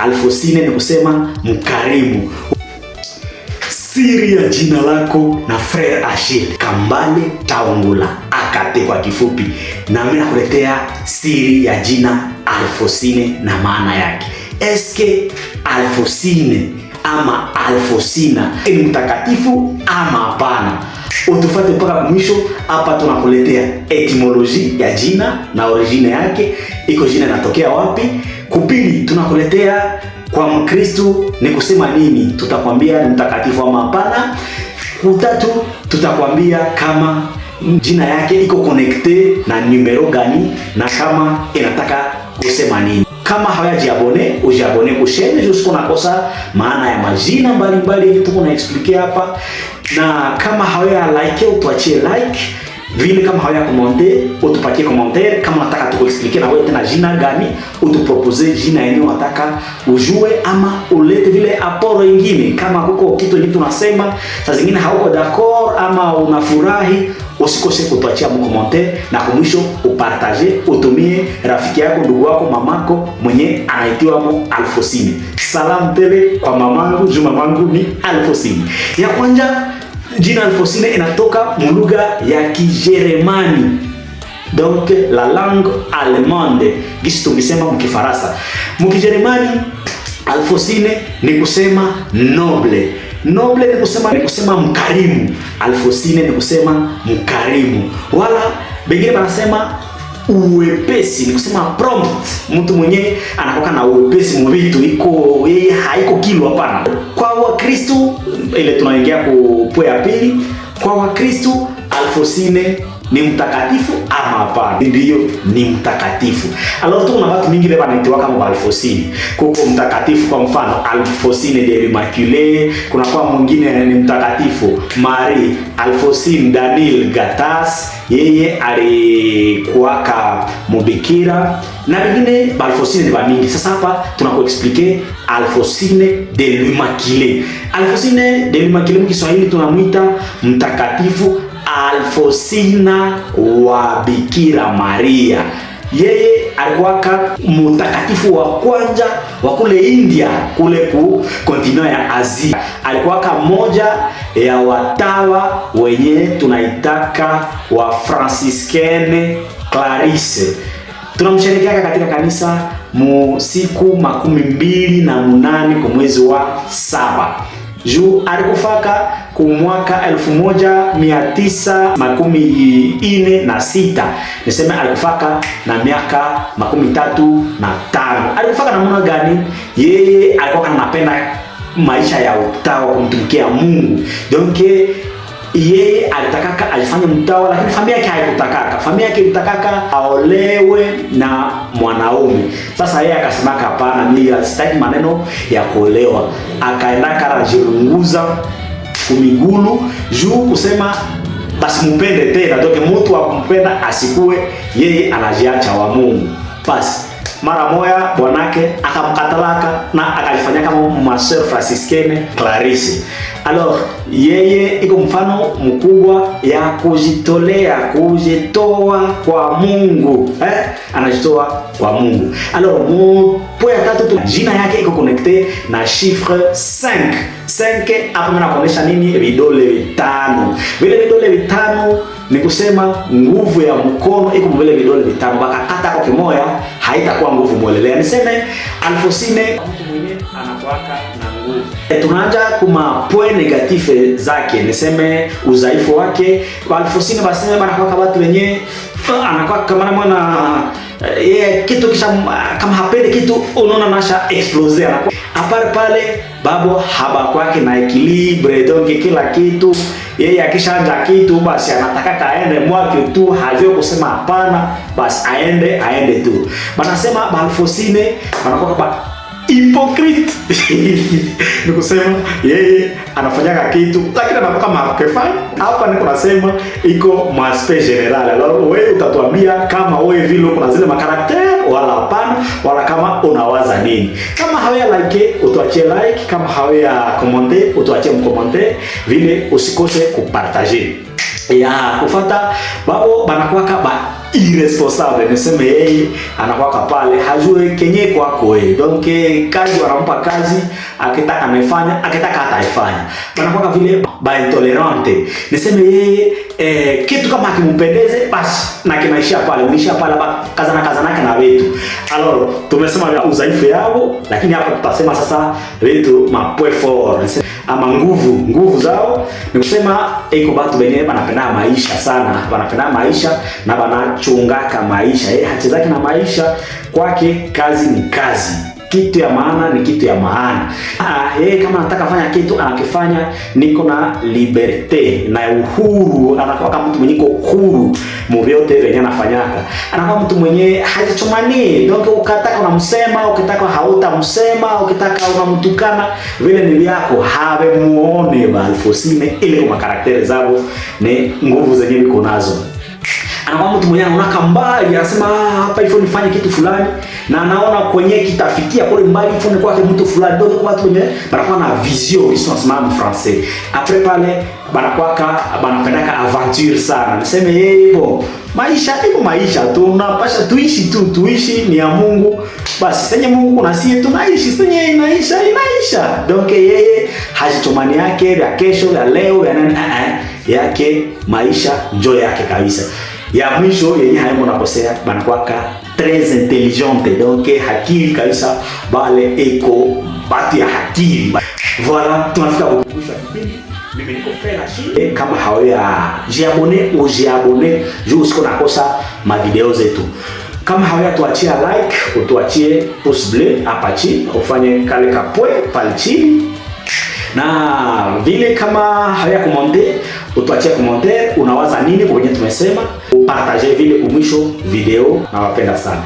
Alfosine ni kusema mkarimu. Siri ya jina lako na Frere Achille Kambale Taungula AKT kwa kifupi, na mimi nakuletea siri ya jina Alfosine na maana yake. Eske Alfosine ama Alfosina ni mtakatifu ama hapana? Utufuate mpaka mwisho. Hapa tunakuletea etymology ya jina na origine yake, iko jina inatokea wapi. Kupili tunakuletea kwa Mkristo ni kusema nini, tutakwambia ni mtakatifu ama hapana. Kutatu tutakwambia kama jina yake iko connecte na numero gani na kama inataka kusema nini. Kama hawajiabone, ujiabone kushene jusqu'on nakosa maana ya majina mbalimbali hivi tuko na explique hapa. Na kama hawaya like, utuachie like. Vile kama hawaya commenter, utupatie commentaire. Kama unataka tukuexplique na wewe tena jina gani, utupropose jina yenye unataka ujue ama ulete vile aporo ingine. Kama kuko kitu yenye tunasema saa zingine hauko d'accord ama unafurahi, usikose kutuachia mu commentaire na kumwisho upartage, utumie rafiki yako, ndugu wako, mamako mwenye anaitiwa mo Alfosine. Salam tele kwa mamangu, juu mamangu ni Alfosine. Ya kwanza, jina Alfosine inatoka mulugha ya Kijerumani, donc la langue allemande, gisi tungisema mkifaransa. Mkijerumani Alfosine ni kusema noble. Noble ni kusema mkarimu. Alfosine ni kusema mkarimu. Wala bengine wanasema uwepesi, ni kusema prompt. Mtu mwenye anakoka na uwepesi mwitu, iko yeye haiko kilo hapana. Kwa Wakristo ile tunaingia kwa ya pili. Kwa Wakristo Alfosine ni mtakatifu ama hapana? Ndio, ni mtakatifu. Alors tu una watu mingi leo wanaitwa kama Alfosine. Kuko mtakatifu kwa mfano Alfosine de l'Immaculée, kuna kwa mwingine ni mtakatifu Marie Alfosine Daniel Gatas, yeye alikuwaka mubikira, na wengine Alfosine ni mingi. Sasa hapa tunakuexplique Alfosine de l'Immaculée. Alfosine de l'Immaculée mkiswahili tunamuita mtakatifu Alfosina wa Bikira Maria. Yeye alikuwa mtakatifu wa kwanza wa kule India, kule ku kontinent ya Asia. Alikuwa moja ya watawa wenye tunaitaka wa Franciscaine Clarisse. Tunamsherehekea katika kanisa siku 28 kwa mwezi wa 7. Juu alikufaka kumwaka 1946. Niseme alikufaka na miaka 35. Alikufaka namna gani? Yeye alikuwa anapenda maisha ya utawa, kumtumikia Mungu. Donc yeye alitakaka alifanya mtawa, lakini familia yake haikutakaka. Familia yake ilitakaka aolewe na mwanaume. Sasa yeye akasema hapana, mimi sitaki maneno ya kuolewa. Akaenda karajilunguza kumigulu juu kusema basi mpende tena, donc mtu akumpenda asikue yeye anajiacha wa Mungu. Basi mara moja bwanake akamkatalaka na akajifanya kama Maseur Franciscaine Clarisse. Alors yeye iko mfano mkubwa ya kujitolea, kujitoa kwa Mungu, anajitoa kwa Mungu. Alors point ya tatu, jina yake iko connecté na chiffre 5. 5 hapo mnakuonesha nini? Vidole vitano. Vile vidole vitano ni kusema nguvu ya mkono iko mbele vidole vitano. Bakakata kwa kimoya haitakuwa nguvu mwelelea. Niseme Alfosine mtu mwenye anakuwaka na nguvu. Tunaanza kuma point negative zake. Niseme udhaifu wake. Alfosine baseme banakuwaka watu wenye anakuwa kama mwana kitu kisha kama hapendi kitu unaona nasha explose. Apare pale babo haba kwake na equilibre, donc kila kitu yeye akishaanza kitu basi anataka kaende mwake tu, hajui kusema hapana, basi aende tu. Banasema Alfosine wanakuwa kama hypocrite. Ni kusema yeye anafanya kitu lakini anakuwa kama hakufanya. Hapa niko nasema iko maspe general. Alors wewe utatuambia kama wewe vile uko na zile makarakter wala hapana, wala kama unawaza nini. Kama hawaya like utuachie like, kama hawaya commenter utuachie mkommentaire, vile usikose kupartager. Ya kufuata babo banakuwa kama irresponsable, niseme yeye anakuwa pale hajue kenye kwako wewe. Donc kazi wanampa kazi, akitaka anaifanya, akitaka hataifanya. Anakuwa vile ba intolerante, niseme yeye kitu kama akimpendeze basi na kimaisha pale, unisha pale kaza nake na wetu. Alors tumesema udhaifu yao, lakini hapa tutasema sasa wetu mapoint fort ama nguvu zao. Ni kusema iko watu wenyewe wanapenda maisha sana, wanapenda maisha na wanachungaka maisha. Yeye hachezaki na maisha, kwake kazi ni kazi, kitu ya maana ni kitu ya maana. Yeye kama anataka fanya kitu anakifanya, niko na liberte na uhuru, anakuwa kama mtu mwenye uhuru mvyote venye anafanyaka. Anakuwa mtu mwenye hajichomani. Donc ukataka unamsema, ukitaka hautamsema, ukitaka unamtukana, vile ni yako habe muone ba Alphonsine ile kwa karakteri zao ni nguvu zenye biko nazo. Anakuwa mtu mwenye anaona mbali, anasema hapa ifo nifanye kitu fulani, na anaona kwenye kitafikia kule mbali ifo ni kwake mtu fulani. Donc watu wenye banakuwa na vision, ils sont en français. Après pale banapendaka aventure sana. Niseme yeye maisha iko maisha, tunapasha tuishi ni ya Mungu. Basi senye Mungu na sisi tunaishi, senye inaisha. Donc yeye hajichomani yake ya kesho ya leo ya nani yake, maisha njoo yake kabisa. Ya mwisho yenye haimo nakosea, banakuwaka très intelligente, donc hakili kabisa, bale eko batu ya hakili. Voilà, tunafika kukumbusha kipindi. Mimi niko Frère Achille. Kama hawaya jiabone juu usiko nakosa ma video zetu. Kama hawaya tuachia like, utuachie pouce bleu hapa chini, ufanye kale kapoe pale chini. Na vile kama hawaya commenter, utuachie commentaire, unawaza nini kwenye tumesema, partager vile kumwisho video, na wapenda sana.